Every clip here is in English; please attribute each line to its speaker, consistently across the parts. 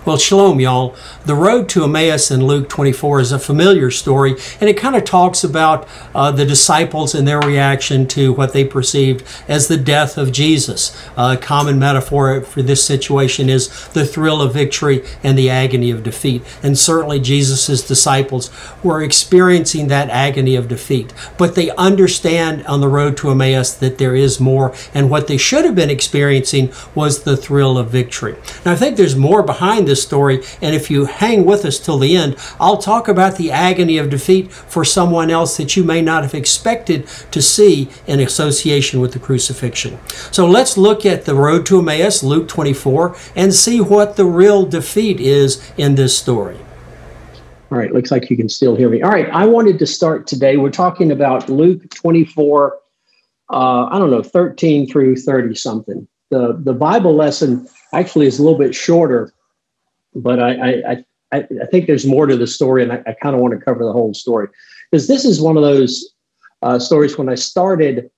Speaker 1: Well, shalom, y'all. The road to Emmaus in Luke 24 is a familiar story, and it kind of talks about the disciples and their reaction to what they perceived as the death of Jesus. A common metaphor for this situation is the thrill of victory and the agony of defeat. And certainly Jesus' disciples were experiencing that agony of defeat. But they understand on the road to Emmaus that there is more, and what they should have been experiencing was the thrill of victory. Now, I think there's more behind this story, and if you hang with us till the end, I'll talk about the agony of defeat for someone else that you may not have expected to see in association with the crucifixion. So let's look at the road to Emmaus, Luke 24, and see what the real defeat is in this story.
Speaker 2: All right, looks like you can still hear me. All right, I wanted to start today. We're talking about Luke 24, 13 through 30 something. The Bible lesson actually is a little bit shorter, but I think there's more to the story, and I kind of want to cover the whole story. Because this is one of those stories, when I started,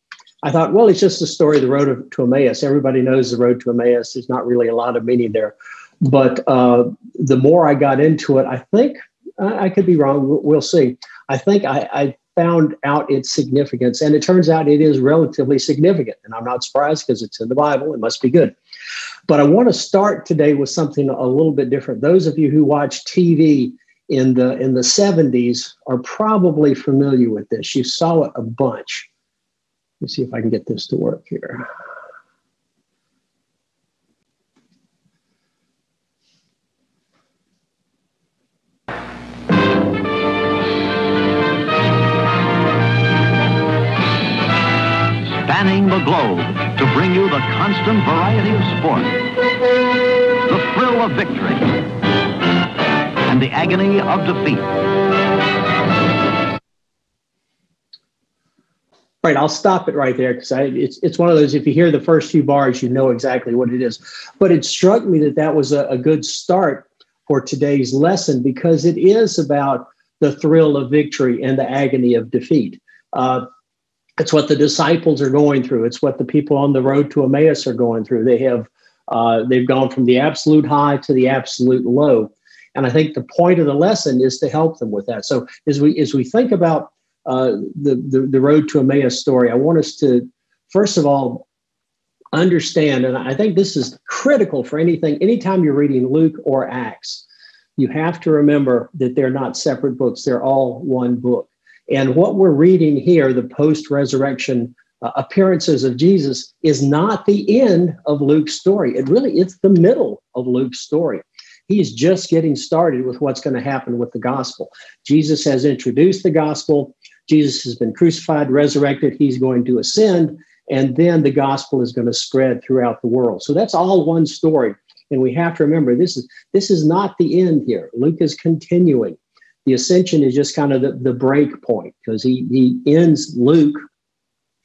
Speaker 2: I thought, well, it's just the story of the road to Emmaus. Everybody knows the road to Emmaus. There's not really a lot of meaning there. But the more I got into it, I think, I could be wrong, we'll see. I think I found out its significance, and it turns out it is relatively significant. And I'm not surprised, because it's in the Bible. It must be good. But I want to start today with something a little bit different. Those of you who watch TV in the 70s are probably familiar with this. You saw it a bunch. Let me see if I can get this to work here.
Speaker 3: Spanning the globe to bring you the constant variety of sport, the thrill of victory, and the agony of defeat.
Speaker 2: Right, I'll stop it right there, because it's one of those, if you hear the first few bars, you know exactly what it is. But it struck me that was a good start for today's lesson, because it is about the thrill of victory and the agony of defeat. It's what the disciples are going through. It's what the people on the road to Emmaus are going through. They've gone from the absolute high to the absolute low. And I think the point of the lesson is to help them with that. So as we think about the road to Emmaus story, I want us to, first of all, understand, and I think this is critical for anytime you're reading Luke or Acts, you have to remember that they're not separate books. They're all one book. And what we're reading here, the post-resurrection appearances of Jesus, is not the end of Luke's story. It's the middle of Luke's story. He's just getting started with what's going to happen with the gospel. Jesus has introduced the gospel. Jesus has been crucified, resurrected. He's going to ascend, and then the gospel is going to spread throughout the world. So that's all one story. And we have to remember, this is not the end here. Luke is continuing. The ascension is just kind of the break point, because he ends Luke,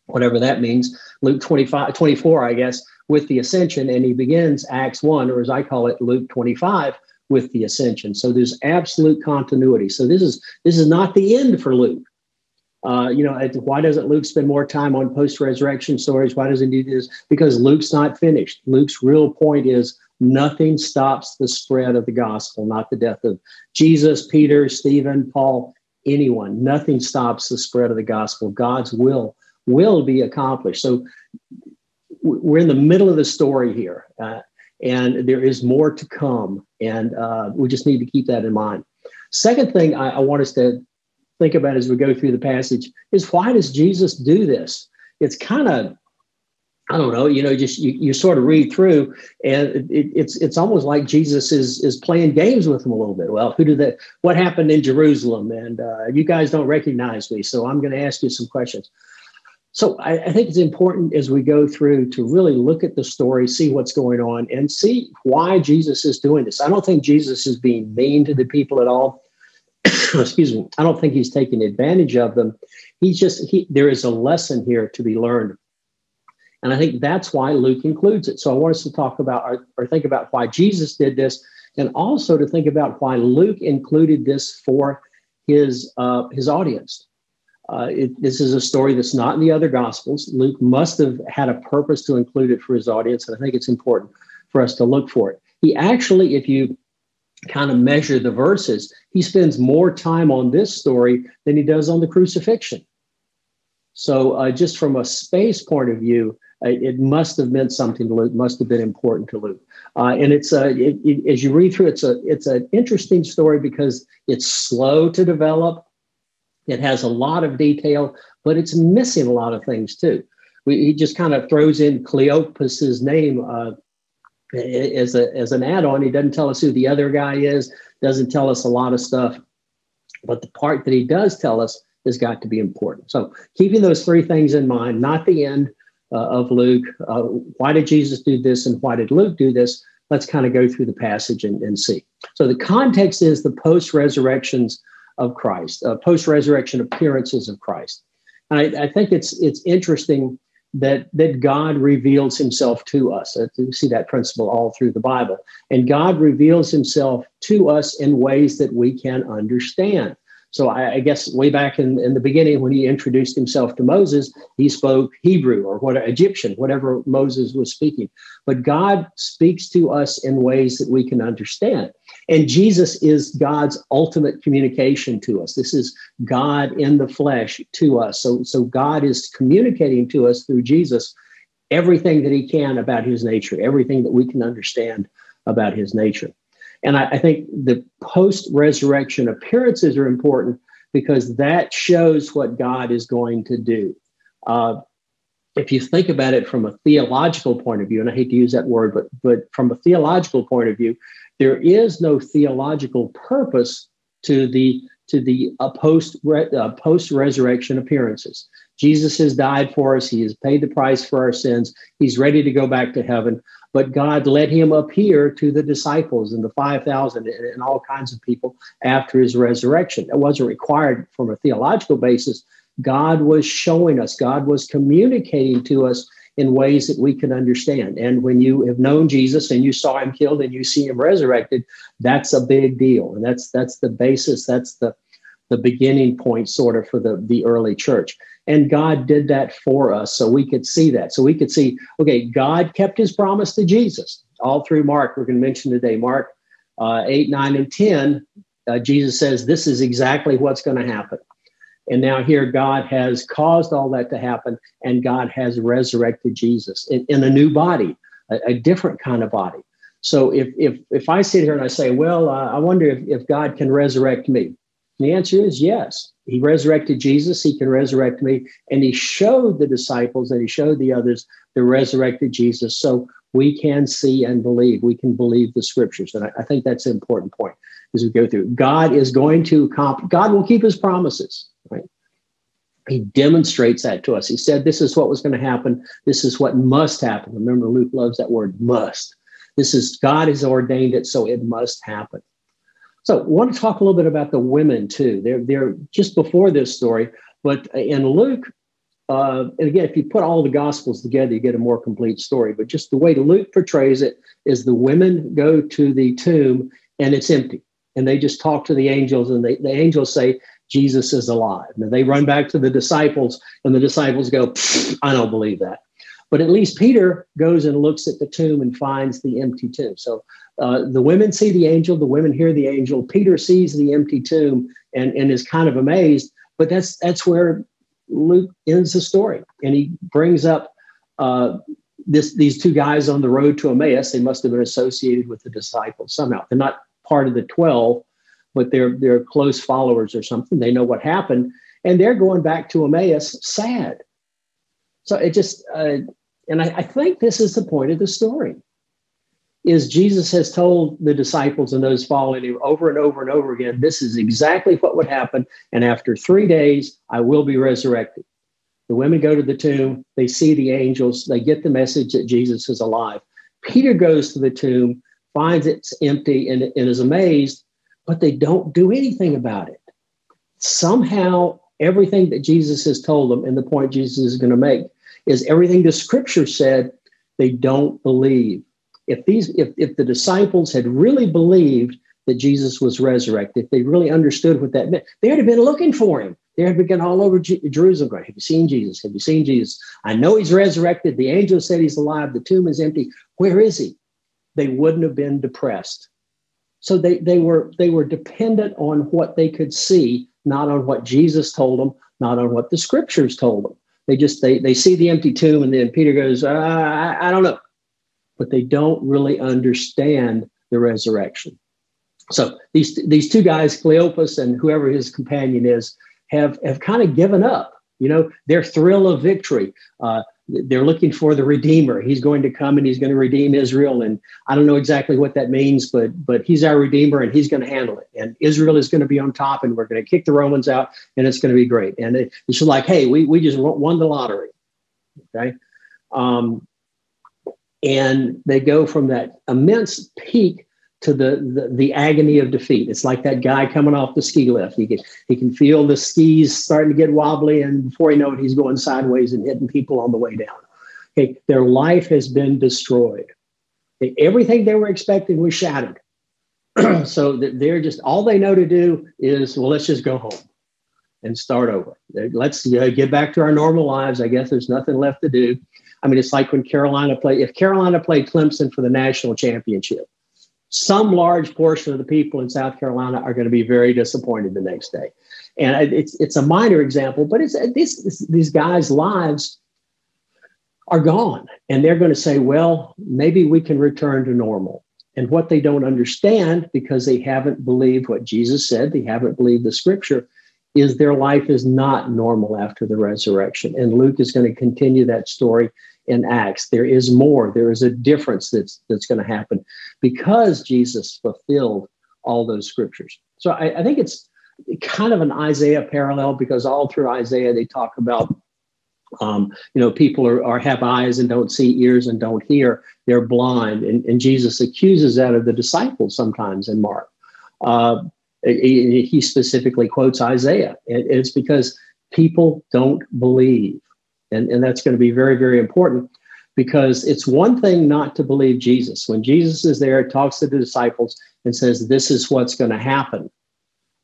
Speaker 2: whatever that means, Luke 24, I guess, with the ascension, and he begins Acts 1, or as I call it, Luke 25, with the ascension. So there's absolute continuity. So this is not the end for Luke. Why doesn't Luke spend more time on post-resurrection stories? Why doesn't he do this? Because Luke's not finished. Luke's real point is nothing stops the spread of the gospel, not the death of Jesus, Peter, Stephen, Paul, anyone. Nothing stops the spread of the gospel. God's will be accomplished. So we're in the middle of the story here, and there is more to come, and we just need to keep that in mind. Second thing I want us to think about as we go through the passage is, why does Jesus do this? It's kind of, I don't know, just you sort of read through, and it's almost like Jesus is playing games with them a little bit. Well, what happened in Jerusalem? And you guys don't recognize me, so I'm going to ask you some questions. So I think it's important as we go through to really look at the story, see what's going on, and see why Jesus is doing this. I don't think Jesus is being mean to the people at all. Excuse me. I don't think he's taking advantage of them. There is a lesson here to be learned. And I think that's why Luke includes it. So I want us to talk about or think about why Jesus did this, and also to think about why Luke included this for his audience. This is a story that's not in the other Gospels. Luke must have had a purpose to include it for his audience, and I think it's important for us to look for it. He actually, if you kind of measure the verses, he spends more time on this story than he does on the crucifixion. So just from a space point of view, it must have meant something to Luke, must have been important to Luke. And it's as you read through, it's an interesting story because it's slow to develop. It has a lot of detail, but it's missing a lot of things too. He just kind of throws in Cleopas' name as an add-on. He doesn't tell us who the other guy is, doesn't tell us a lot of stuff. But the part that he does tell us has got to be important. So keeping those three things in mind, not the end of Luke. Why did Jesus do this and why did Luke do this? Let's kind of go through the passage and see. So the context is the post-resurrections of Christ, post-resurrection appearances of Christ. And I think it's interesting that God reveals himself to us. You see that principle all through the Bible. And God reveals himself to us in ways that we can understand. So I guess way back in the beginning, when he introduced himself to Moses, he spoke Hebrew or Egyptian, whatever Moses was speaking. But God speaks to us in ways that we can understand. And Jesus is God's ultimate communication to us. This is God in the flesh to us. So God is communicating to us through Jesus everything that he can about his nature, everything that we can understand about his nature. And I think the post-resurrection appearances are important because that shows what God is going to do. If you think about it from a theological point of view, and I hate to use that word, but from a theological point of view, there is no theological purpose to the post-resurrection appearances. Jesus has died for us. He has paid the price for our sins. He's ready to go back to heaven. But God let him appear to the disciples and the 5,000 and all kinds of people after his resurrection. That wasn't required from a theological basis. God was showing us, God was communicating to us in ways that we can understand. And when you have known Jesus and you saw him killed and you see him resurrected, that's a big deal. And that's the basis, that's the beginning point sort of for the early church. And God did that for us so we could see that. So we could see, okay, God kept his promise to Jesus. All through Mark, we're going to mention today, Mark 8, 9, and 10, Jesus says this is exactly what's going to happen. And now here God has caused all that to happen, and God has resurrected Jesus in a new body, a different kind of body. So if I sit here and I say, well, I wonder if God can resurrect me. And the answer is yes. He resurrected Jesus. He can resurrect me. And he showed the disciples and he showed the others the resurrected Jesus. So we can see and believe. We can believe the scriptures. And I think that's an important point as we go through. God is going to accomplish. God will keep his promises, right? He demonstrates that to us. He said, this is what was going to happen. This is what must happen. Remember, Luke loves that word, must. God has ordained it, so it must happen. So I want to talk a little bit about the women too. They're just before this story, but in Luke, and again, if you put all the Gospels together, you get a more complete story. But just the way Luke portrays it is the women go to the tomb and it's empty. And they just talk to the angels and the angels say, Jesus is alive. Now they run back to the disciples and the disciples go, I don't believe that. But at least Peter goes and looks at the tomb and finds the empty tomb. So the women see the angel, the women hear the angel. Peter sees the empty tomb and is kind of amazed. But that's where Luke ends the story. And he brings up these two guys on the road to Emmaus. They must have been associated with the disciples somehow. They're not part of the 12, but they're close followers or something. They know what happened. And they're going back to Emmaus sad. So it just, and I think this is the point of the story, is Jesus has told the disciples and those following him over and over and over again, this is exactly what would happen. And after 3 days, I will be resurrected. The women go to the tomb. They see the angels. They get the message that Jesus is alive. Peter goes to the tomb, finds it's empty and is amazed, but they don't do anything about it. Somehow, everything that Jesus has told them and the point Jesus is going to make is everything the scripture said, they don't believe. If the disciples had really believed that Jesus was resurrected, if they really understood what that meant, they would have been looking for him. They would have been all over Jerusalem going, have you seen Jesus? Have you seen Jesus? I know he's resurrected. The angel said he's alive. The tomb is empty. Where is he? They wouldn't have been depressed. So they were dependent on what they could see, not on what Jesus told them, not on what the scriptures told them. They see the empty tomb, and then Peter goes, I don't know. But they don't really understand the resurrection. So these two guys, Cleopas and whoever his companion is, have kind of given up. Their thrill of victory. They're looking for the Redeemer. He's going to come and he's going to redeem Israel. And I don't know exactly what that means, but he's our Redeemer and he's going to handle it. And Israel is going to be on top and we're going to kick the Romans out and it's going to be great. And it's like, hey, we just won the lottery. Okay. And they go from that immense peak to the agony of defeat. It's like that guy coming off the ski lift. He can feel the skis starting to get wobbly, and before you know it, he's going sideways and hitting people on the way down. Okay, their life has been destroyed. Okay, everything they were expecting was shattered. So they're just, all they know to do is, well, let's just go home and start over. Let's get back to our normal lives. I guess there's nothing left to do. I mean, it's like when if Carolina played Clemson for the national championship, some large portion of the people in South Carolina are going to be very disappointed the next day. And it's a minor example, but these guys' lives are gone. And they're going to say, well, maybe we can return to normal. And what they don't understand, because they haven't believed what Jesus said, they haven't believed the scripture, is their life is not normal after the resurrection. And Luke is going to continue that story in Acts. There is more. There is a difference that's going to happen because Jesus fulfilled all those scriptures. So I think it's kind of an Isaiah parallel, because all through Isaiah they talk about people have eyes and don't see, ears and don't hear. They're blind, and Jesus accuses that of the disciples sometimes in Mark. He specifically quotes Isaiah. It's because people don't believe. And that's going to be very, very important, because it's one thing not to believe Jesus. When Jesus is there, talks to the disciples and says, this is what's going to happen.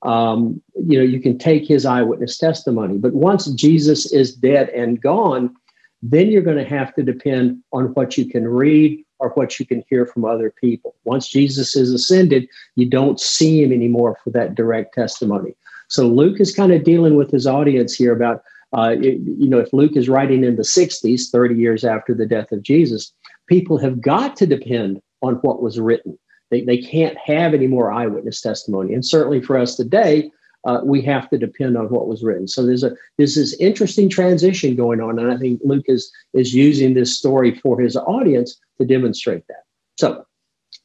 Speaker 2: You can take his eyewitness testimony. But once Jesus is dead and gone, then you're going to have to depend on what you can read or what you can hear from other people. Once Jesus is ascended, you don't see him anymore for that direct testimony. So Luke is kind of dealing with his audience here about, if Luke is writing in the 60s, 30 years after the death of Jesus, people have got to depend on what was written. They can't have any more eyewitness testimony. And certainly for us today, we have to depend on what was written. So there's this interesting transition going on. And I think Luke is using this story for his audience to demonstrate that. So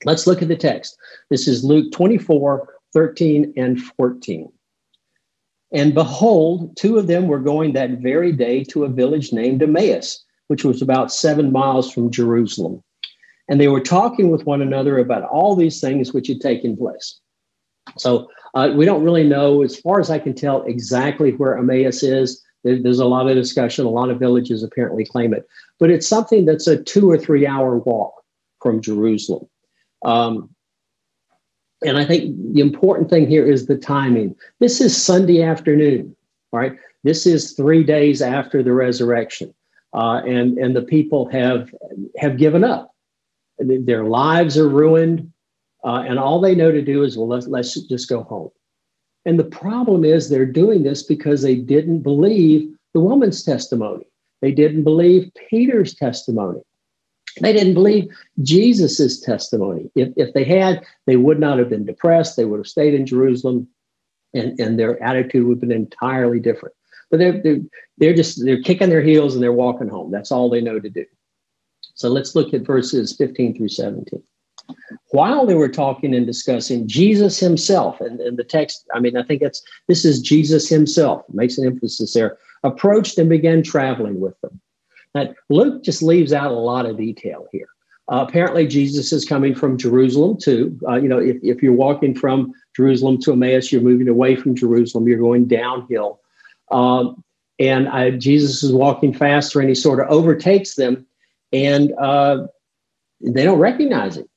Speaker 2: let's look at the text. This is Luke 24, 13 and 14. And behold, two of them were going that very day to a village named Emmaus, which was about 7 miles from Jerusalem. And they were talking with one another about all these things which had taken place. So we don't really know, as far as I can tell, exactly where Emmaus is. There's a lot of discussion. A lot of villages apparently claim it. But it's something that's a 2 or 3 hour walk from Jerusalem. And I think the important thing here is the timing. This is Sunday afternoon, right? This is 3 days after the resurrection. And the people have given up. Their lives are ruined. And all they know to do is, well, let's just go home. And the problem is they're doing this because they didn't believe the woman's testimony. They didn't believe Peter's testimony. They didn't believe Jesus's testimony. If they had, they would not have been depressed. They would have stayed in Jerusalem, and their attitude would have been entirely different. But they're kicking their heels and they're walking home. That's all they know to do. So let's look at verses 15 through 17. While they were talking and discussing, Jesus himself, and the text, I think this is Jesus himself, makes an emphasis there, approached and began traveling with them. Now, Luke just leaves out a lot of detail here. Apparently, Jesus is coming from Jerusalem too. If you're walking from Jerusalem to Emmaus, you're moving away from Jerusalem, you're going downhill. Jesus is walking faster, and he sort of overtakes them, and they don't recognize him.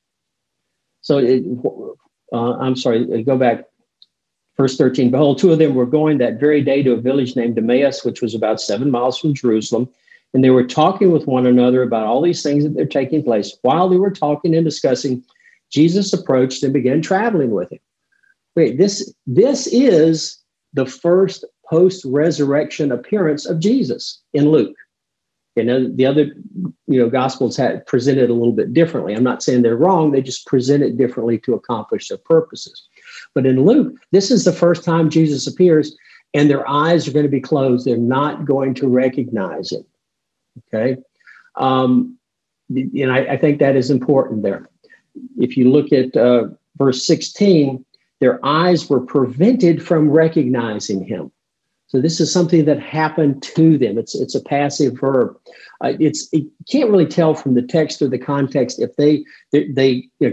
Speaker 2: So, go back. Verse 13, behold, two of them were going that very day to a village named Emmaus, which was about 7 miles from Jerusalem. And they were talking with one another about all these things that are taking place. While they were talking and discussing, Jesus approached and began traveling with him. Wait, this is the first post-resurrection appearance of Jesus in Luke. And the other, Gospels had presented a little bit differently. I'm not saying they're wrong. They just present it differently to accomplish their purposes. But in Luke, this is the first time Jesus appears, and their eyes are going to be closed. They're not going to recognize him. Okay. And I think that is important there. If you look at verse 16, their eyes were prevented from recognizing him. So this is something that happened to them. It's a passive verb. You can't really tell from the text or the context if they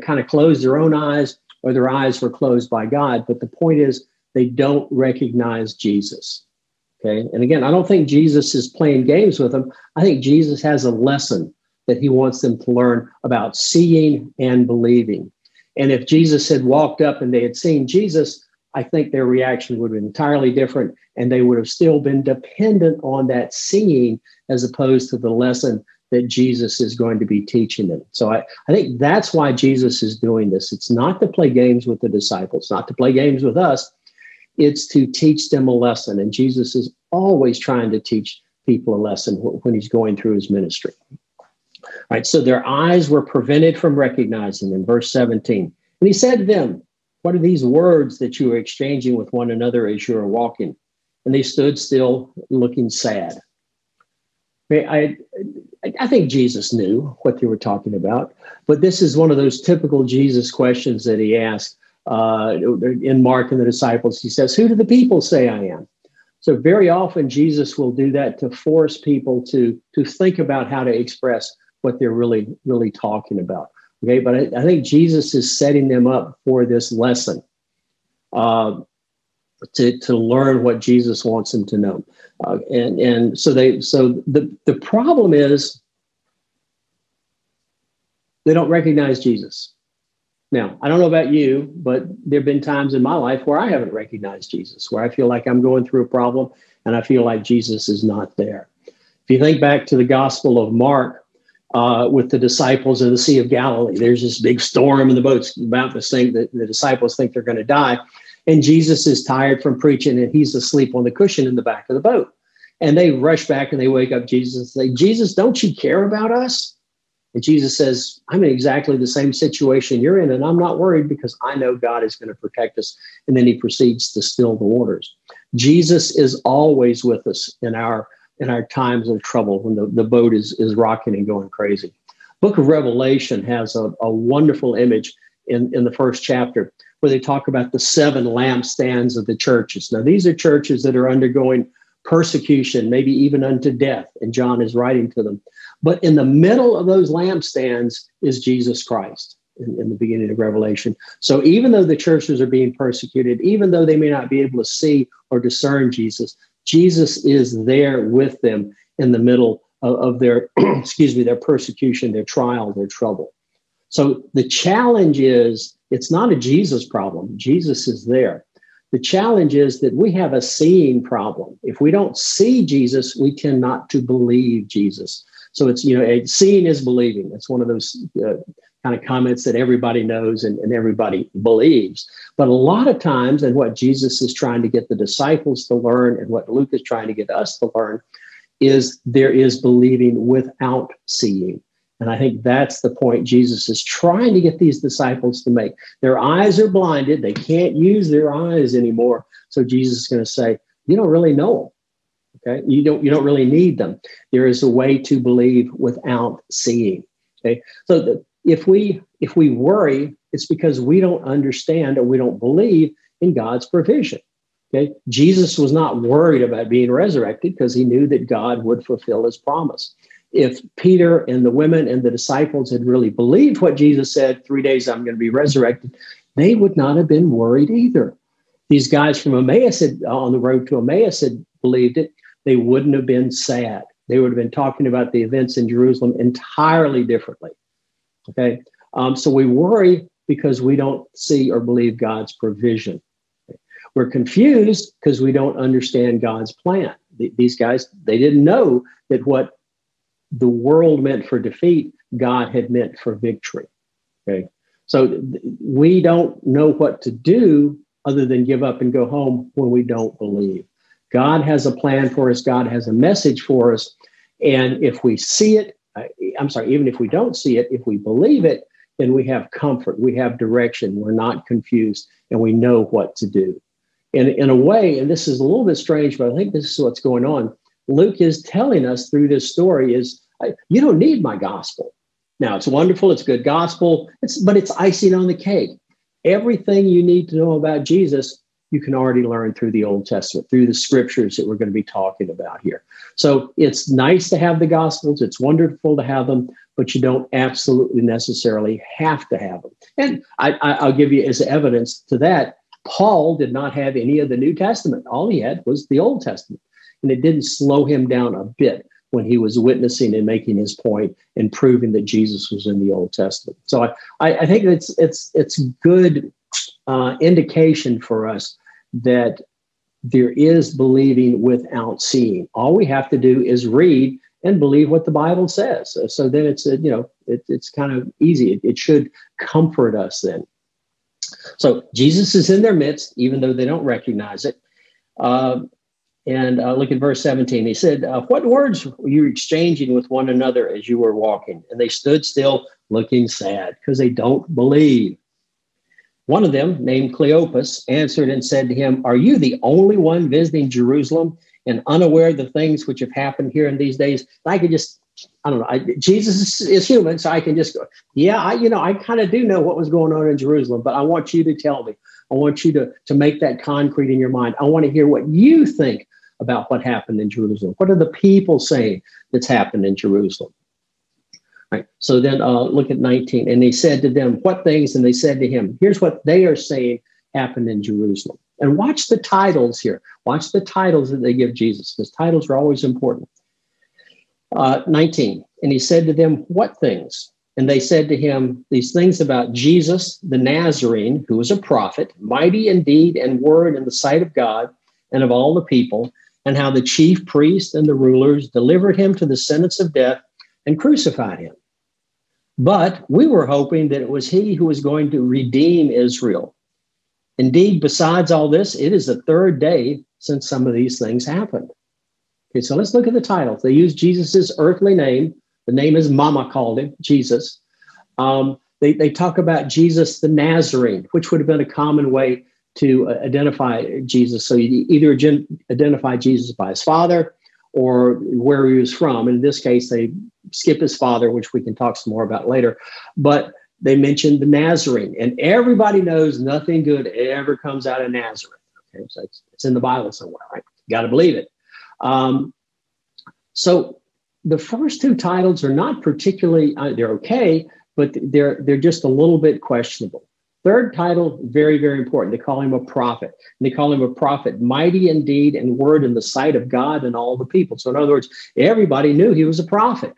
Speaker 2: kind of closed their own eyes or their eyes were closed by God. But the point is, they don't recognize Jesus. Okay. And again, I don't think Jesus is playing games with them. I think Jesus has a lesson that he wants them to learn about seeing and believing. And if Jesus had walked up and they had seen Jesus, I think their reaction would have been entirely different, and they would have still been dependent on that seeing as opposed to the lesson that Jesus is going to be teaching them. So I think that's why Jesus is doing this. It's not to play games with the disciples, not to play games with us. It's to teach them a lesson. And Jesus is always trying to teach people a lesson when he's going through his ministry. All right, so their eyes were prevented from recognizing him. Verse 17. And he said to them, "What are these words that you are exchanging with one another as you are walking?" And they stood still, looking sad. I think Jesus knew what they were talking about, but this is one of those typical Jesus questions that he asked in Mark and the disciples. He says, "Who do the people say I am?" So very often Jesus will do that to force people to think about how to express what they're really, really talking about. Okay, but I think Jesus is setting them up for this lesson to learn what Jesus wants them to know. So the problem is they don't recognize Jesus. Now, I don't know about you, but there have been times in my life where I haven't recognized Jesus, where I feel like I'm going through a problem and I feel like Jesus is not there. If you think back to the Gospel of Mark, with the disciples in the Sea of Galilee, there's this big storm and the boat's about to sink. The disciples think they're going to die. And Jesus is tired from preaching and he's asleep on the cushion in the back of the boat. And they rush back and they wake up Jesus and say, "Jesus, don't you care about us?" And Jesus says, "I'm in exactly the same situation you're in, and I'm not worried because I know God is going to protect us." And then he proceeds to still the waters. Jesus is always with us in our times of trouble when the boat is rocking and going crazy. Book of Revelation has a wonderful image in the first chapter where they talk about the 7 lampstands of the churches. Now, these are churches that are undergoing persecution, maybe even unto death, and John is writing to them. But in the middle of those lampstands is Jesus Christ in the beginning of Revelation. So even though the churches are being persecuted, even though they may not be able to see or discern Jesus, Jesus is there with them in the middle of their, their persecution, their trial, their trouble. So the challenge is, it's not a Jesus problem. Jesus is there. The challenge is that we have a seeing problem. If we don't see Jesus, we tend not to believe Jesus. So it's, seeing is believing. That's one of those kind of comments that everybody knows and everybody believes. But a lot of times, and what Jesus is trying to get the disciples to learn and what Luke is trying to get us to learn, is there is believing without seeing. And I think that's the point Jesus is trying to get these disciples to make. Their eyes are blinded. They can't use their eyes anymore. So Jesus is going to say, you don't really know them. Okay. You don't really need them. There is a way to believe without seeing. Okay. So if we worry, it's because we don't understand or we don't believe in God's provision. Okay. Jesus was not worried about being resurrected because he knew that God would fulfill his promise. If Peter and the women and the disciples had really believed what Jesus said, 3 days I'm going to be resurrected, they would not have been worried either. These guys from Emmaus on the road to Emmaus had believed it. They wouldn't have been sad. They would have been talking about the events in Jerusalem entirely differently. Okay. So we worry because we don't see or believe God's provision. We're confused because we don't understand God's plan. These guys, they didn't know that what the world meant for defeat, God had meant for victory. Okay. So we don't know what to do other than give up and go home when we don't believe. God has a plan for us. God has a message for us. And if we see it, even if we don't see it, if we believe it, then we have comfort, we have direction, we're not confused, and we know what to do. And in a way, and this is a little bit strange, but I think this is what's going on. Luke is telling us through this story is, you don't need my gospel. Now, it's wonderful, it's good gospel, but it's icing on the cake. Everything you need to know about Jesus, you can already learn through the Old Testament, through the scriptures that we're going to be talking about here. So it's nice to have the Gospels. It's wonderful to have them, but you don't absolutely necessarily have to have them. And I'll give you as evidence to that, Paul did not have any of the New Testament. All he had was the Old Testament. And it didn't slow him down a bit when he was witnessing and making his point and proving that Jesus was in the Old Testament. So I think it's good indication for us that there is believing without seeing. All we have to do is read and believe what the Bible says. So then it's kind of easy. It should comfort us then. So Jesus is in their midst, even though they don't recognize it. And look at verse 17. He said, what words were you exchanging with one another as you were walking? And they stood still looking sad because they don't believe. One of them, named Cleopas, answered and said to him, are you the only one visiting Jerusalem and unaware of the things which have happened here in these days? I could just, I don't know, Jesus is human, so I can just go, yeah, I kind of do know what was going on in Jerusalem, but I want you to tell me. I want you to make that concrete in your mind. I want to hear what you think about what happened in Jerusalem. What are the people saying that's happened in Jerusalem? Right. So then look at 19. And he said to them, what things? And they said to him, here's what they are saying happened in Jerusalem. And watch the titles here. Watch the titles that they give Jesus, because titles are always important. 19. And he said to them, what things? And they said to him, these things about Jesus, the Nazarene, who was a prophet, mighty in deed and word in the sight of God and of all the people, and how the chief priests and the rulers delivered him to the sentence of death and crucified him. But we were hoping that it was he who was going to redeem Israel. Indeed, besides all this, it is the third day since some of these things happened. Okay, so let's look at the titles. They use Jesus's earthly name. The name is Mama called him, Jesus. They talk about Jesus the Nazarene, which would have been a common way to identify Jesus. So you either identify Jesus by his father or where he was from. In this case, they skip his father, which we can talk some more about later. But they mentioned the Nazarene, and everybody knows nothing good ever comes out of Nazareth. Okay, so it's in the Bible somewhere, right? You got to believe it. So the first two titles are not particularly, they're okay, but they're just a little bit questionable. Third title, very, very important. They call him a prophet. And they call him a prophet, mighty in deed and word in the sight of God and all the people. So in other words, everybody knew he was a prophet.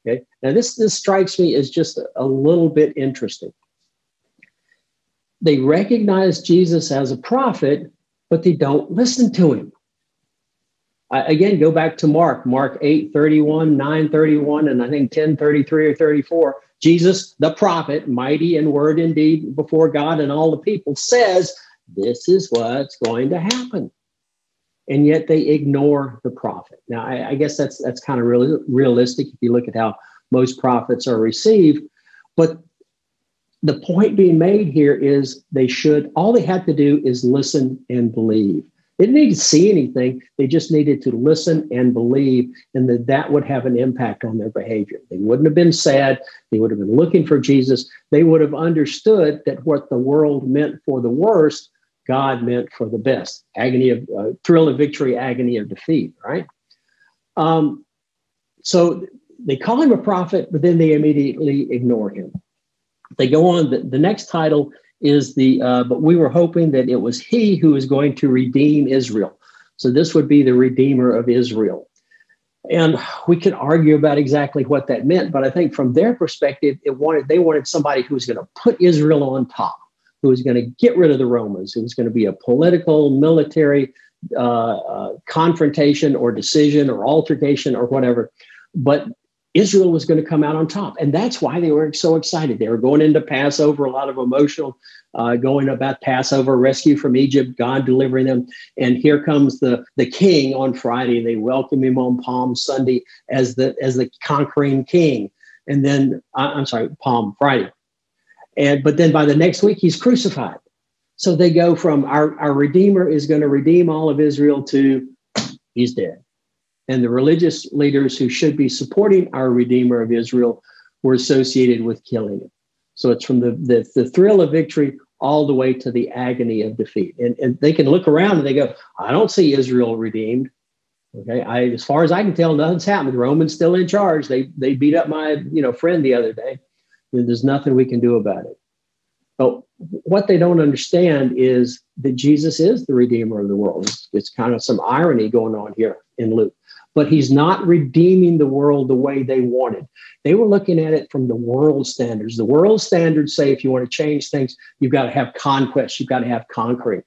Speaker 2: Okay. Now this strikes me as just a little bit interesting. They recognize Jesus as a prophet, but they don't listen to him. Again, go back to Mark 8:31, 9:31, and I think 10:33 or 34. Jesus, the prophet, mighty in word and deed before God and all the people, says, this is what's going to happen. And yet they ignore the prophet. Now, I guess that's kind of really realistic if you look at how most prophets are received. But the point being made here is all they had to do is listen and believe. They didn't need to see anything. They just needed to listen and believe, and that would have an impact on their behavior. They wouldn't have been sad. They would have been looking for Jesus. They would have understood that what the world meant for the worst, God meant for the best. Thrill of victory, agony of defeat, right? So they call him a prophet, but then they immediately ignore him. They go on. The next title is but we were hoping that it was he who was going to redeem Israel. So this would be the Redeemer of Israel. And we could argue about exactly what that meant, but I think from their perspective, they wanted somebody who was going to put Israel on top, who was going to get rid of the Romans, who was going to be a political, military confrontation or decision or altercation or whatever. But Israel was going to come out on top. And that's why they were so excited. They were going into Passover, a lot of emotional, going about Passover, rescue from Egypt, God delivering them. And here comes the king on Friday. They welcome him on Palm Sunday as the conquering king. And then, Palm Friday. But then by the next week, he's crucified. So they go from our Redeemer is going to redeem all of Israel to he's dead. And the religious leaders who should be supporting our Redeemer of Israel were associated with killing him. So it's from the thrill of victory all the way to the agony of defeat. And they can look around and they go, I don't see Israel redeemed. Okay, as far as I can tell, nothing's happened. The Romans still in charge. They beat up my friend the other day. There's nothing we can do about it. But what they don't understand is that Jesus is the Redeemer of the world. It's kind of some irony going on here in Luke. But he's not redeeming the world the way they wanted. They were looking at it from the world standards. The world standards say if you want to change things, you've got to have conquest. You've got to have conquering.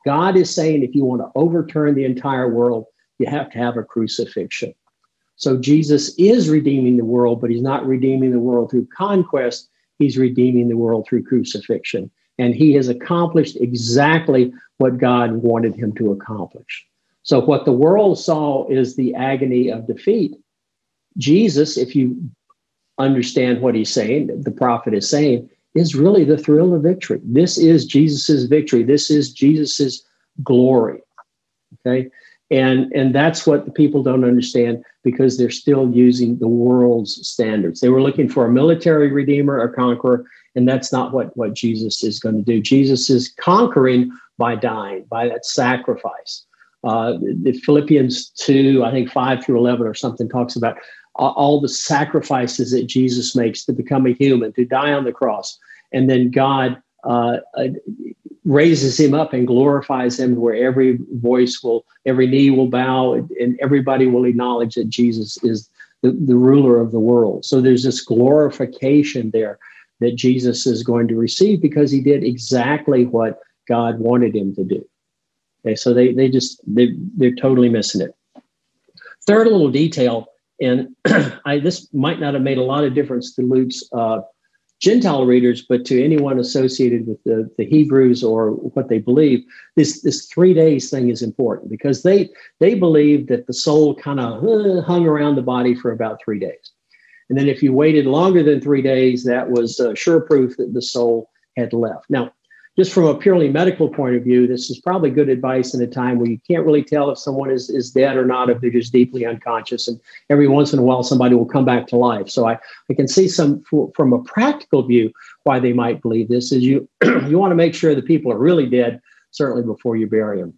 Speaker 2: God is saying if you want to overturn the entire world, you have to have a crucifixion. So Jesus is redeeming the world, but he's not redeeming the world through conquest. He's redeeming the world through crucifixion. And he has accomplished exactly what God wanted him to accomplish. So what the world saw is the agony of defeat. Jesus, if you understand what he's saying, the prophet is saying, is really the thrill of victory. This is Jesus's victory. This is Jesus's glory. Okay? And that's what the people don't understand because they're still using the world's standards. They were looking for a military redeemer or conqueror, and that's not what Jesus is going to do. Jesus is conquering by dying, by that sacrifice. The Philippians 2, I think 5 through 11 or something talks about all the sacrifices that Jesus makes to become a human, to die on the cross. And then God raises him up and glorifies him where every knee will bow and everybody will acknowledge that Jesus is the ruler of the world. So there's this glorification there that Jesus is going to receive because he did exactly what God wanted him to do. Okay, so they're totally missing it. Third little detail, and this might not have made a lot of difference to Luke's Gentile readers, but to anyone associated with the Hebrews or what they believe, this 3 days thing is important because they believe that the soul kind of hung around the body for about 3 days. And then if you waited longer than 3 days, that was sure proof that the soul had left. Now, just from a purely medical point of view, this is probably good advice in a time where you can't really tell if someone is dead or not, if they're just deeply unconscious. And every once in a while, somebody will come back to life. So I can see from a practical view, why they might believe this is you want to make sure that people are really dead, certainly before you bury them.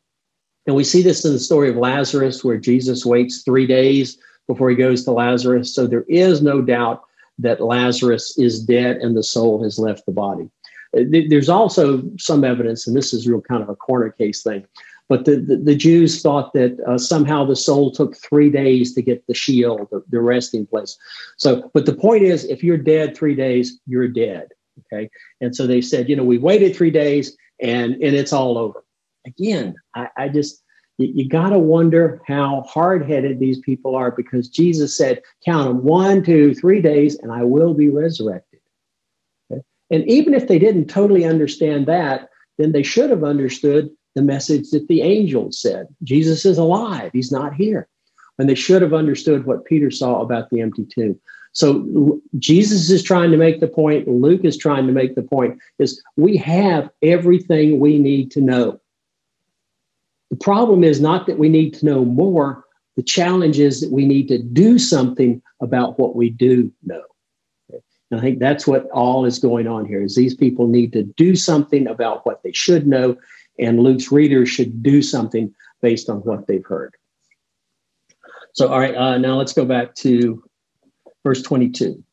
Speaker 2: And we see this in the story of Lazarus, where Jesus waits 3 days before he goes to Lazarus. So there is no doubt that Lazarus is dead and the soul has left the body. There's also some evidence, and this is real kind of a corner case thing, but the Jews thought that somehow the soul took 3 days to get the Sheol, the resting place. So, but the point is, if you're dead 3 days, you're dead. Okay, and so they said, we waited 3 days, and it's all over. Again, I just you got to wonder how hard-headed these people are, because Jesus said, "Count them 1, 2, 3 days, and I will be resurrected." And even if they didn't totally understand that, then they should have understood the message that the angel said. Jesus is alive. He's not here. And they should have understood what Peter saw about the empty tomb. So Jesus is trying to make the point. Luke is trying to make the point is we have everything we need to know. The problem is not that we need to know more. The challenge is that we need to do something about what we do know. And I think that's what all is going on here, is these people need to do something about what they should know, and Luke's readers should do something based on what they've heard. So, all right, now let's go back to verse 22.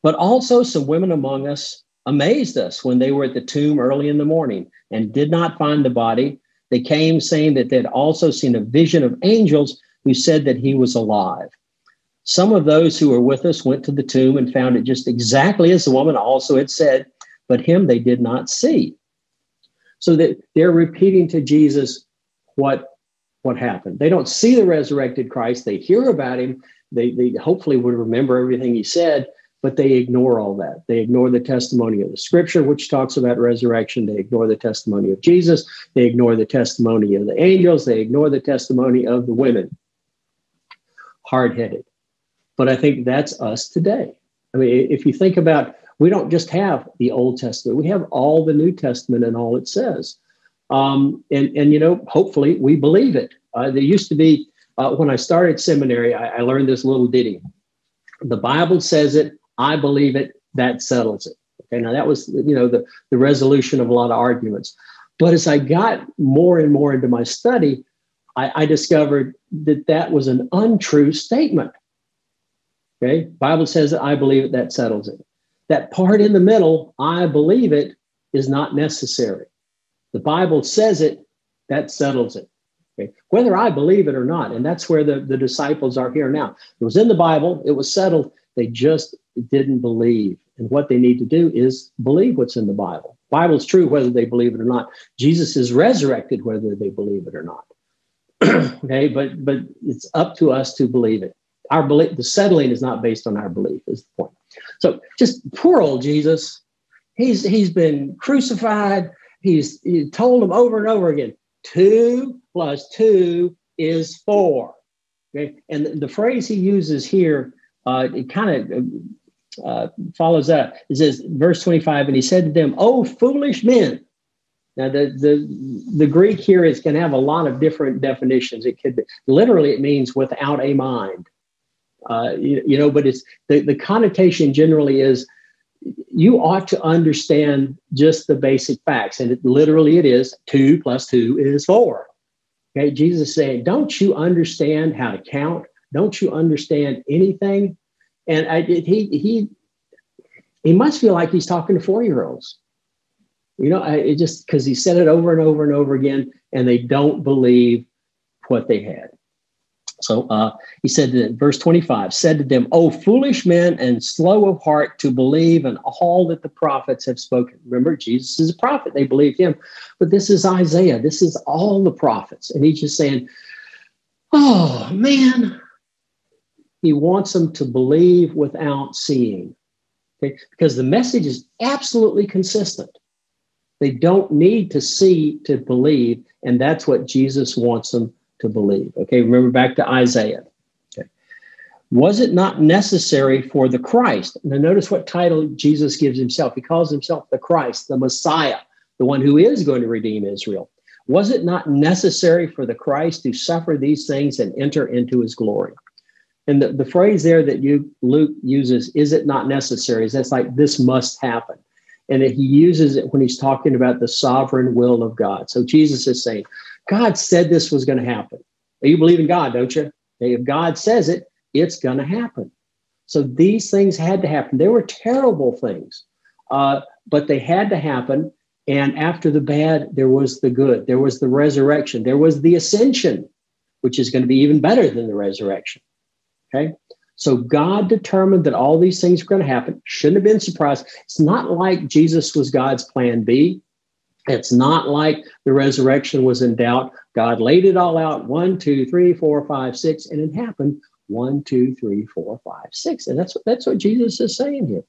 Speaker 2: But also some women among us amazed us when they were at the tomb early in the morning and did not find the body. They came saying that they'd also seen a vision of angels who said that he was alive. Some of those who were with us went to the tomb and found it just exactly as the woman also had said, but him they did not see. So that they're repeating to Jesus what happened. They don't see the resurrected Christ. They hear about him. They hopefully would remember everything he said, but they ignore all that. They ignore the testimony of the scripture, which talks about resurrection. They ignore the testimony of Jesus. They ignore the testimony of the angels. They ignore the testimony of the women. Hard-headed. But I think that's us today. I mean, if you think about, we don't just have the Old Testament. We have all the New Testament and all it says. And you know, hopefully we believe it. There used to be, when I started seminary, I learned this little ditty. The Bible says it, I believe it, that settles it. Okay, now that was, you know, the resolution of a lot of arguments. But as I got more and more into my study, I discovered that that was an untrue statement. Okay, Bible says it, I believe it, that settles it. That part in the middle, I believe it, is not necessary. The Bible says it, that settles it. Okay? Whether I believe it or not, and that's where the disciples are here now. It was in the Bible, it was settled, they just didn't believe. And what they need to do is believe what's in the Bible. The Bible's true whether they believe it or not. Jesus is resurrected whether they believe it or not. Okay, but it's up to us to believe it. Our belief, the settling is not based on our belief, is the point. So just poor old Jesus, he's been crucified. He told them over and over again, 2 + 2 is 4. Okay, and the phrase he uses here, it kind of follows that. It says, verse 25, and he said to them, "Oh, foolish men." Now, the Greek here is going to have a lot of different definitions. It could be, literally, it means without a mind. You know, but it's the connotation generally is you ought to understand just the basic facts. And literally it is 2 + 2 is 4. Okay, Jesus is saying, don't you understand how to count? Don't you understand anything? And he must feel like he's talking to 4-year-olds. You know, it just because he said it over and over and over again, and they don't believe what they had. So he said in verse 25, said to them, "Oh, foolish men and slow of heart to believe in all that the prophets have spoken." Remember, Jesus is a prophet. They believed him. But this is Isaiah. This is all the prophets. And he's just saying, oh, man. He wants them to believe without seeing. Okay? Because the message is absolutely consistent. They don't need to see to believe. And that's what Jesus wants them to believe. Okay, remember back to Isaiah. Okay. Was it not necessary for the Christ? Now notice what title Jesus gives himself. He calls himself the Christ, the Messiah, the one who is going to redeem Israel. Was it not necessary for the Christ to suffer these things and enter into his glory? And the phrase there that Luke uses, is it not necessary? That's like, this must happen. And he uses it when he's talking about the sovereign will of God. So Jesus is saying, God said this was going to happen. You believe in God, don't you? If God says it, it's going to happen. So these things had to happen. They were terrible things, but they had to happen. And after the bad, there was the good. There was the resurrection. There was the ascension, which is going to be even better than the resurrection. Okay? So God determined that all these things were going to happen. Shouldn't have been surprised. It's not like Jesus was God's plan B. It's not like the resurrection was in doubt. God laid it all out. 1, 2, 3, 4, 5, 6, and it happened. 1, 2, 3, 4, 5, 6. And that's what Jesus is saying here.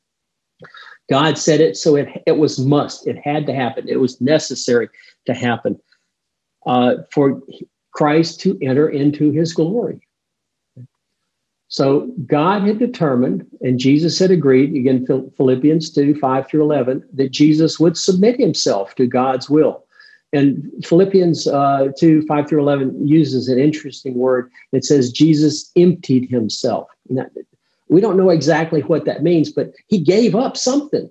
Speaker 2: God said it, so it was must. It had to happen. It was necessary to happen for Christ to enter into his glory. So God had determined, and Jesus had agreed, again, Philippians 2, 5 through 11, that Jesus would submit himself to God's will. And Philippians 2, 5 through 11 uses an interesting word. It says Jesus emptied himself. Now, we don't know exactly what that means, but he gave up something.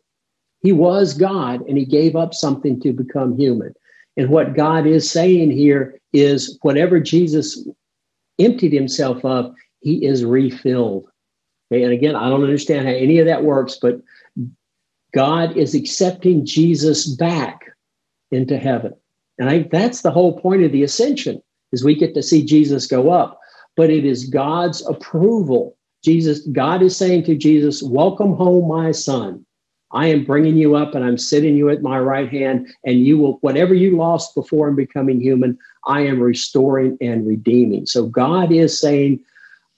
Speaker 2: He was God, and he gave up something to become human. And what God is saying here is whatever Jesus emptied himself of, he is refilled. Okay? And again, I don't understand how any of that works, but God is accepting Jesus back into heaven. And I think that's the whole point of the ascension, is we get to see Jesus go up. But it is God's approval. God is saying to Jesus, welcome home, my son. I am bringing you up and I'm sitting you at my right hand, and you will, whatever you lost before in becoming human, I am restoring and redeeming. So God is saying,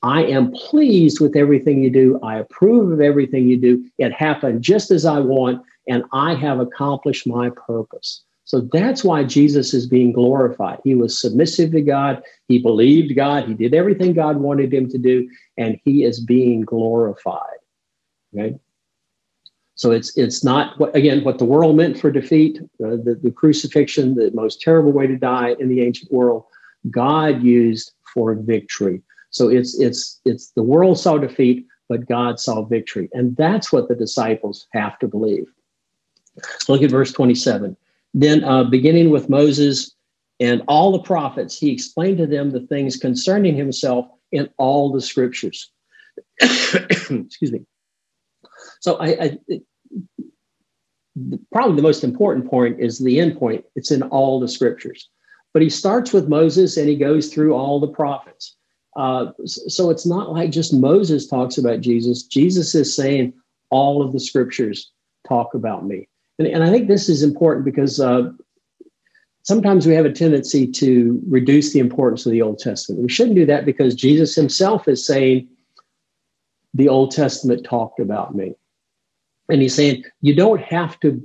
Speaker 2: I am pleased with everything you do. I approve of everything you do. It happened just as I want, and I have accomplished my purpose. So that's why Jesus is being glorified. He was submissive to God. He believed God. He did everything God wanted him to do, and he is being glorified. Okay? So it's not, what the world meant for defeat, the crucifixion, the most terrible way to die in the ancient world, God used for victory. So it's the world saw defeat, but God saw victory. And that's what the disciples have to believe. Look at verse 27. Then beginning with Moses and all the prophets, he explained to them the things concerning himself in all the scriptures. Excuse me. So probably the most important point is the end point. It's in all the scriptures. But he starts with Moses and he goes through all the prophets. So it's not like just Moses talks about Jesus. Jesus is saying all of the scriptures talk about me. And I think this is important because sometimes we have a tendency to reduce the importance of the Old Testament. We shouldn't do that because Jesus himself is saying the Old Testament talked about me. And he's saying you don't have to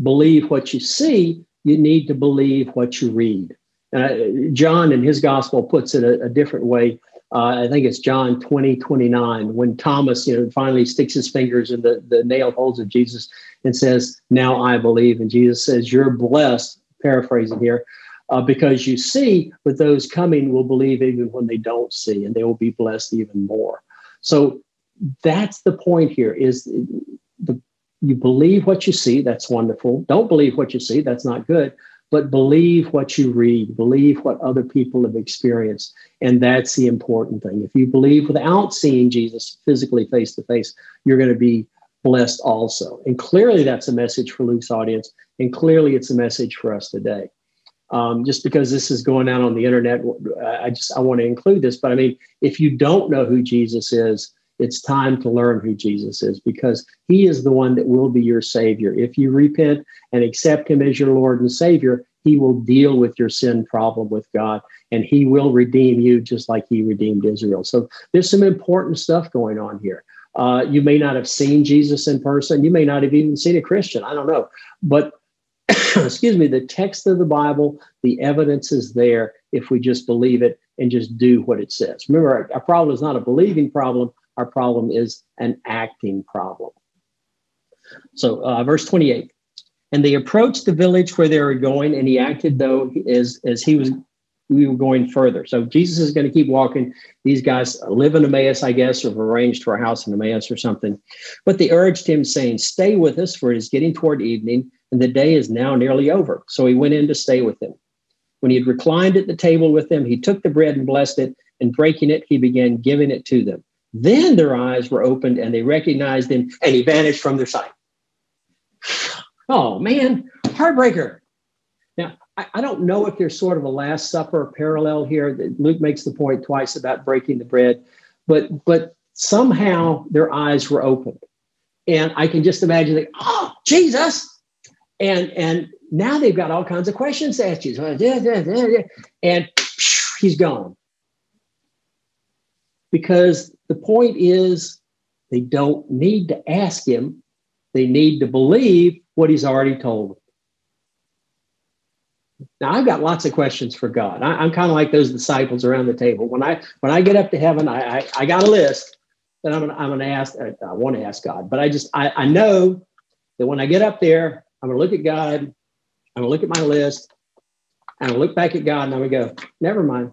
Speaker 2: believe what you see. You need to believe what you read. John in his gospel puts it a different way. I think it's John 20:29, when Thomas, finally sticks his fingers in the nail holes of Jesus and says, "Now I believe." And Jesus says, "You're blessed," paraphrasing here, "because you see, but those coming will believe even when they don't see, and they will be blessed even more." So that's the point here, is you believe what you see. That's wonderful. Don't believe what you see. That's not good. But believe what you read, believe what other people have experienced. And that's the important thing. If you believe without seeing Jesus physically face to face, you're going to be blessed also. And clearly that's a message for Luke's audience. And clearly it's a message for us today. Just because this is going out on the internet, I want to include this. But I mean, if you don't know who Jesus is, it's time to learn who Jesus is, because he is the one that will be your Savior. If you repent and accept him as your Lord and Savior, he will deal with your sin problem with God, and he will redeem you just like he redeemed Israel. So there's some important stuff going on here. You may not have seen Jesus in person. You may not have even seen a Christian. I don't know. But excuse me, the text of the Bible, the evidence is there if we just believe it and just do what it says. Remember, our problem is not a believing problem. Our problem is an acting problem. So verse 28, and they approached the village where they were going, and he acted though as we were going further. So Jesus is going to keep walking. These guys live in Emmaus, I guess, or have arranged for a house in Emmaus or something. But they urged him, saying, "Stay with us, for it is getting toward evening, and the day is now nearly over." So he went in to stay with them. When he had reclined at the table with them, he took the bread and blessed it, and breaking it, he began giving it to them. Then their eyes were opened and they recognized him, and he vanished from their sight. Oh, man, heartbreaker. Now, I don't know if there's sort of a Last Supper parallel here. Luke makes the point twice about breaking the bread, but somehow their eyes were opened. And I can just imagine, like, oh, Jesus. And now they've got all kinds of questions to ask you. And he's gone. Because the point is, they don't need to ask him. They need to believe what he's already told them. Now, I've got lots of questions for God. I'm kind of like those disciples around the table. When I get up to heaven, I got a list that I'm going to ask. I want to ask God, but I know that when I get up there, I'm going to look at God. I'm going to look at my list. I'm going to look back at God, and I'm going to go, never mind.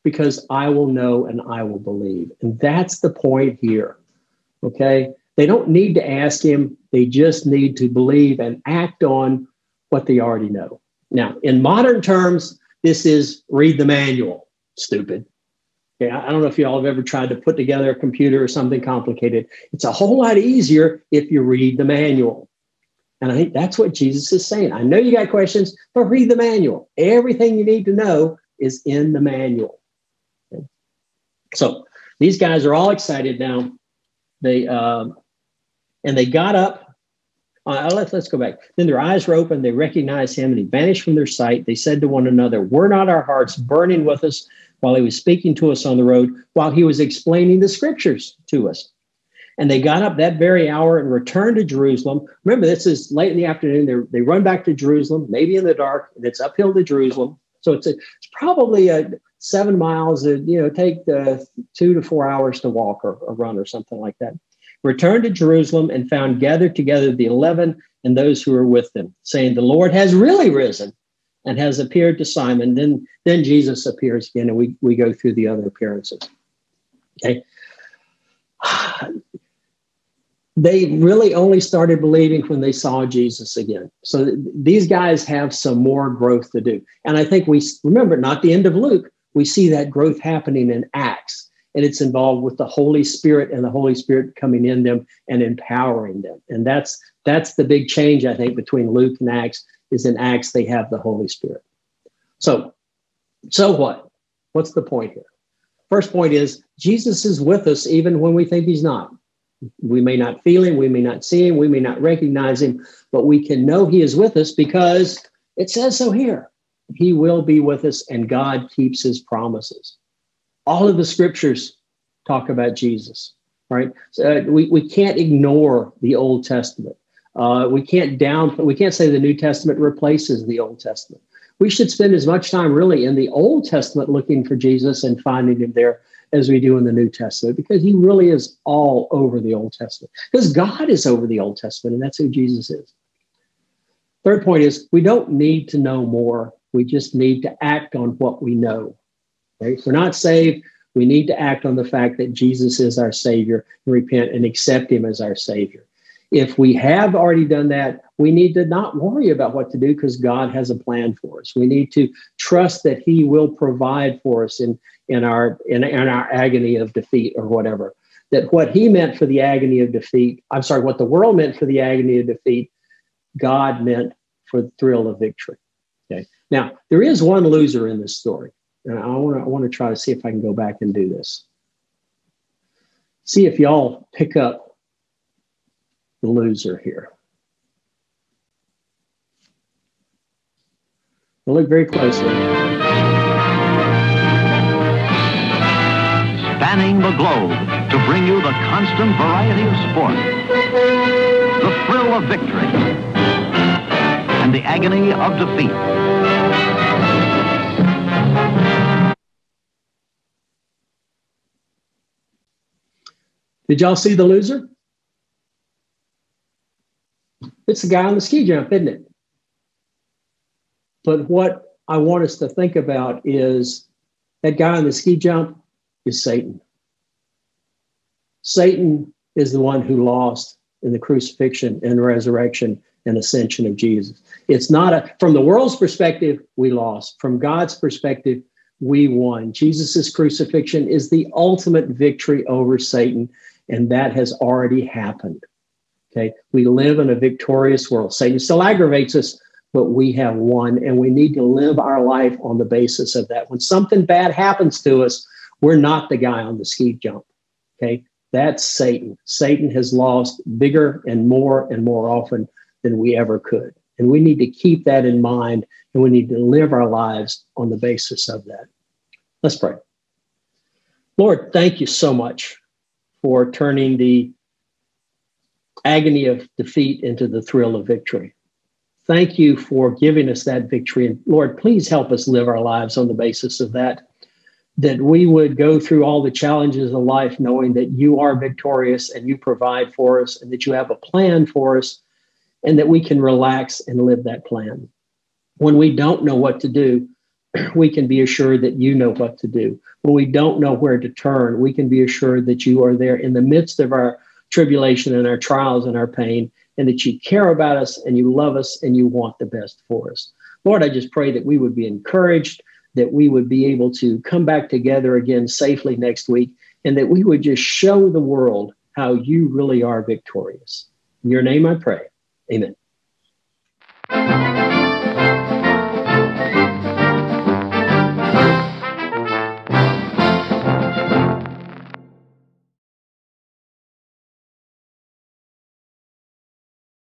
Speaker 2: Because I will know and I will believe. And that's the point here, okay? They don't need to ask him. They just need to believe and act on what they already know. Now, in modern terms, this is read the manual, stupid. Okay, I don't know if you all have ever tried to put together a computer or something complicated. It's a whole lot easier if you read the manual. And I think that's what Jesus is saying. I know you got questions, but read the manual. Everything you need to know is in the manual. So these guys are all excited now. They got up Let's go back. Then their eyes were opened. They recognized him, and he vanished from their sight. They said to one another, were not our hearts burning with us while he was speaking to us on the road, while he was explaining the scriptures to us? And they got up that very hour and returned to Jerusalem. Remember, this is late in the afternoon. They run back to Jerusalem, maybe in the dark, and it's uphill to Jerusalem. So it's probably 7 miles. Take 2 to 4 hours to walk or run or something like that. Returned to Jerusalem and found gathered together the 11 and those who were with them, saying, the Lord has really risen and has appeared to Simon. Then Jesus appears again, and we go through the other appearances. Okay. They really only started believing when they saw Jesus again. So these guys have some more growth to do. And I think we remember, not the end of Luke, we see that growth happening in Acts. And it's involved with the Holy Spirit and the Holy Spirit coming in them and empowering them. And that's the big change, I think, between Luke and Acts, is in Acts they have the Holy Spirit. So what? What's the point here? First point is Jesus is with us even when we think he's not. We may not feel him, we may not see him, we may not recognize him, but we can know he is with us because it says so here. He will be with us, and God keeps his promises. All of the scriptures talk about Jesus, right? So we can't ignore the Old Testament. We can't say the New Testament replaces the Old Testament. We should spend as much time really in the Old Testament looking for Jesus and finding him there as we do in the New Testament, because he really is all over the Old Testament. Because God is over the Old Testament, and that's who Jesus is. Third point is we don't need to know more. We just need to act on what we know. Right? If we're not saved, we need to act on the fact that Jesus is our Savior and repent and accept him as our Savior. If we have already done that, we need to not worry about what to do because God has a plan for us. We need to trust that he will provide for us in our agony of defeat or whatever. That what he meant for the agony of defeat, what the world meant for the agony of defeat, God meant for the thrill of victory. Okay. Now, there is one loser in this story. And I want to try to see if I can go back and do this. See if y'all pick up the loser here. We'll look very closely.
Speaker 3: Spanning the globe to bring you the constant variety of sport, the thrill of victory, and the agony of defeat.
Speaker 2: Did y'all see the loser? It's the guy on the ski jump, isn't it? But what I want us to think about is that guy on the ski jump is Satan. Satan is the one who lost in the crucifixion and resurrection and ascension of Jesus. It's not from the world's perspective, we lost. From God's perspective, we won. Jesus's crucifixion is the ultimate victory over Satan, and that has already happened. Okay, we live in a victorious world. Satan still aggravates us, but we have won, and we need to live our life on the basis of that. When something bad happens to us, we're not the guy on the ski jump. Okay, that's Satan. Satan has lost bigger and more often than we ever could. And we need to keep that in mind, and we need to live our lives on the basis of that. Let's pray. Lord, thank you so much for turning the agony of defeat into the thrill of victory. Thank you for giving us that victory. And Lord, please help us live our lives on the basis of that we would go through all the challenges of life knowing that you are victorious and you provide for us and that you have a plan for us and that we can relax and live that plan. When we don't know what to do, we can be assured that you know what to do. When we don't know where to turn, we can be assured that you are there in the midst of our tribulation and our trials and our pain, and that you care about us and you love us and you want the best for us. Lord, I just pray that we would be encouraged, that we would be able to come back together again safely next week, and that we would just show the world how you really are victorious. In your name I pray. Amen.